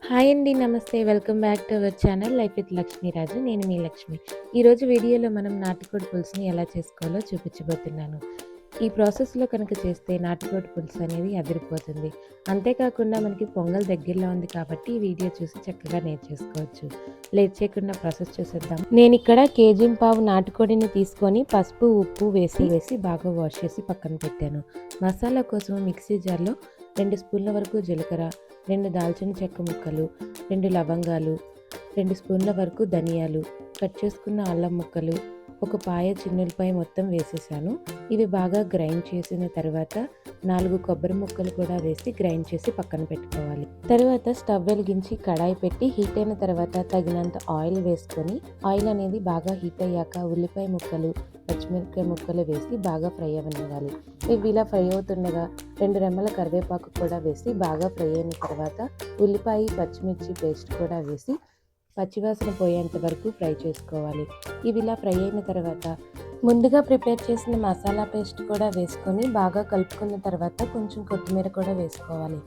Hi అండి. నమస్తే. Welcome back to our channel life with Lakshmiraju. నేను మీ లక్ష్మి. ఈరోజు వీడియోలో మనం నాటుకోడి పులుసుని ఎలా చేసుకోవాలో చూపించబోతున్నాను. ఈ ప్రాసెస్‌లో కనుక చేస్తే నాటుకోడి పులుసు అనేది అదిరిపోతుంది. అంతేకాకుండా మనకి పొంగల్ దగ్గరలో ఉంది కాబట్టి ఈ వీడియో చూసి చక్కగా నేర్చేసుకోవచ్చు. లేట్ చేయకుండా ప్రాసెస్ చూసేద్దాం. నేనిక్కడ కేజీంపావు నాటుకోడిని తీసుకొని పసుపు, ఉప్పు వేసి బాగా వాష్ చేసి పక్కన పెట్టాను. మసాలా కోసం మిక్సీ జార్‌లో 2 స్పూన్ల వరకు జీలకర్ర, 2 దాల్చిన చెక్క ముక్కలు, 2 లవంగాలు, 2 స్పూన్ల వరకు ధనియాలు, కట్ చేసుకున్న అల్లం ముక్కలు, ఒక పాయ చిన్నులపాయ మొత్తం వేసేసాను. ఇవి బాగా గ్రైండ్ చేసిన తర్వాత 4 కొబ్బరి ముక్కలు కూడా వేసి గ్రైండ్ చేసి పక్కన పెట్టుకోవాలి. తర్వాత స్టవ్ వెలిగించి కడాయి పెట్టి హీట్ అయిన తర్వాత తగినంత ఆయిల్ వేసుకొని ఆయిల్ అనేది బాగా హీట్ అయ్యాక ఉల్లిపాయ ముక్కలు, పచ్చిమిరపకాయ ముక్కలు వేసి బాగా ఫ్రై అవ్వనివ్వాలి. ఇవి ఇలా ఫ్రై అవుతుండగా 2 రెమ్మల కరివేపాకు కూడా వేసి బాగా ఫ్రై అయిన తర్వాత ఉల్లిపాయ, పచ్చిమిర్చి పేస్ట్ కూడా వేసి పచ్చివాసన పోయేంత వరకు ఫ్రై చేసుకోవాలి. ఇవి ఇలా ఫ్రై అయిన తర్వాత ముందుగా ప్రిపేర్ చేసిన మసాలా పేస్ట్ కూడా వేసుకొని బాగా కలుపుకున్న తర్వాత కొంచెం కొత్తిమీర కూడా వేసుకోవాలి.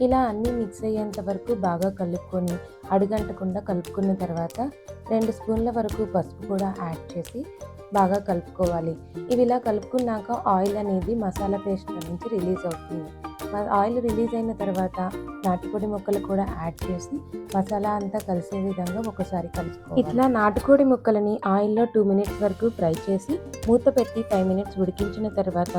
ఇలా అన్నీ మిక్స్ అయ్యేంత వరకు బాగా కలుపుకొని అడుగంటకుండా కలుపుకున్న తర్వాత 2 స్పూన్ల వరకు పసుపు కూడా యాడ్ చేసి బాగా కలుపుకోవాలి. ఇవి ఇలా కలుపుకున్నాక ఆయిల్ అనేది మసాలా పేస్ట్ నుంచి రిలీజ్ అవుతుంది. ఆయిల్ రిలీజ్ అయిన తర్వాత నాటుకోడి ముక్కలు కూడా యాడ్ చేసి మసాలా అంతా కలిసే విధంగా ఒకసారి కలుపుకోవాలి. ఇట్లా నాటుకోడి ముక్కలని ఆయిల్లో 2 మినిట్స్ వరకు ఫ్రై చేసి మూత పెట్టి 5 మినిట్స్ ఉడికించిన తర్వాత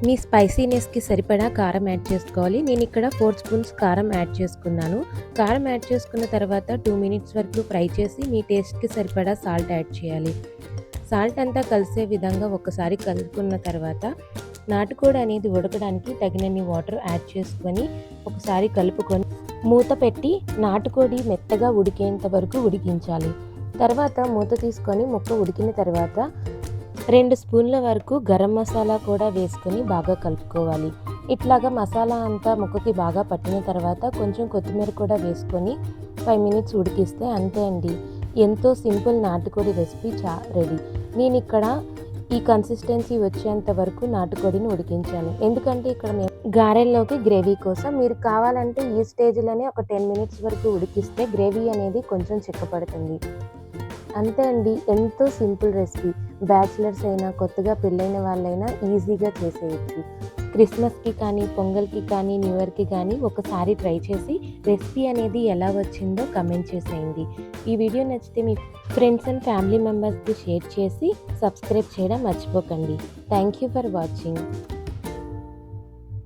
మీ స్పైసీనెస్కి సరిపడా కారం యాడ్ చేసుకోవాలి. నేను ఇక్కడ 4 స్పూన్స్ కారం యాడ్ చేసుకున్నాను. కారం యాడ్ చేసుకున్న తర్వాత 2 మినిట్స్ వరకు ఫ్రై చేసి మీ టేస్ట్కి సరిపడా సాల్ట్ యాడ్ చేయాలి. సాల్ట్ అంతా కలిసే విధంగా ఒకసారి కలుపుకున్న తర్వాత నాటుకోడి అనేది ఉడకడానికి తగినన్ని వాటర్ యాడ్ చేసుకొని ఒకసారి కలుపుకొని మూత పెట్టి నాటుకోడి మెత్తగా ఉడికేంత వరకు ఉడికించాలి. తర్వాత మూత తీసుకొని ముక్క ఉడికిన తర్వాత 2 స్పూన్ల వరకు గరం మసాలా కూడా వేసుకొని బాగా కలుపుకోవాలి. ఇట్లాగా మసాలా అంతా ముక్కకి బాగా పట్టిన తర్వాత కొంచెం కొత్తిమీర కూడా వేసుకొని 5 మినిట్స్ ఉడికిస్తే అంతే అండి. ఎంతో సింపుల్ నాటుకోడి రెసిపీ రెడీ. నేను ఇక్కడ ఈ కన్సిస్టెన్సీ వచ్చేంత వరకు నాటుకోడిని ఉడికించాను. ఎందుకంటే ఇక్కడ మేము గారెల్లోకి గ్రేవీ కోసం మీరు కావాలంటే ఈ స్టేజ్లోనే ఒక 10 మినిట్స్ వరకు ఉడికిస్తే గ్రేవీ అనేది కొంచెం చిక్కపడుతుంది. అంతే అండి, ఎంతో సింపుల్ రెసిపీ. బ్యాచిలర్స్ అయినా కొత్తగా పెళ్ళైన వాళ్ళైనా ఈజీగా చేసేయచ్చు. క్రిస్మస్కి కానీ, పొంగల్కి కానీ, న్యూ ఇయర్కి కానీ ఒకసారి ట్రై చేసి రెసిపీ అనేది ఎలా వచ్చిందో కమెంట్ చేసేయండి. ఈ వీడియో నచ్చితే మీ ఫ్రెండ్స్ అండ్ ఫ్యామిలీ మెంబర్స్కి షేర్ చేసి సబ్స్క్రైబ్ చేయడం మర్చిపోకండి. Thank you for watching.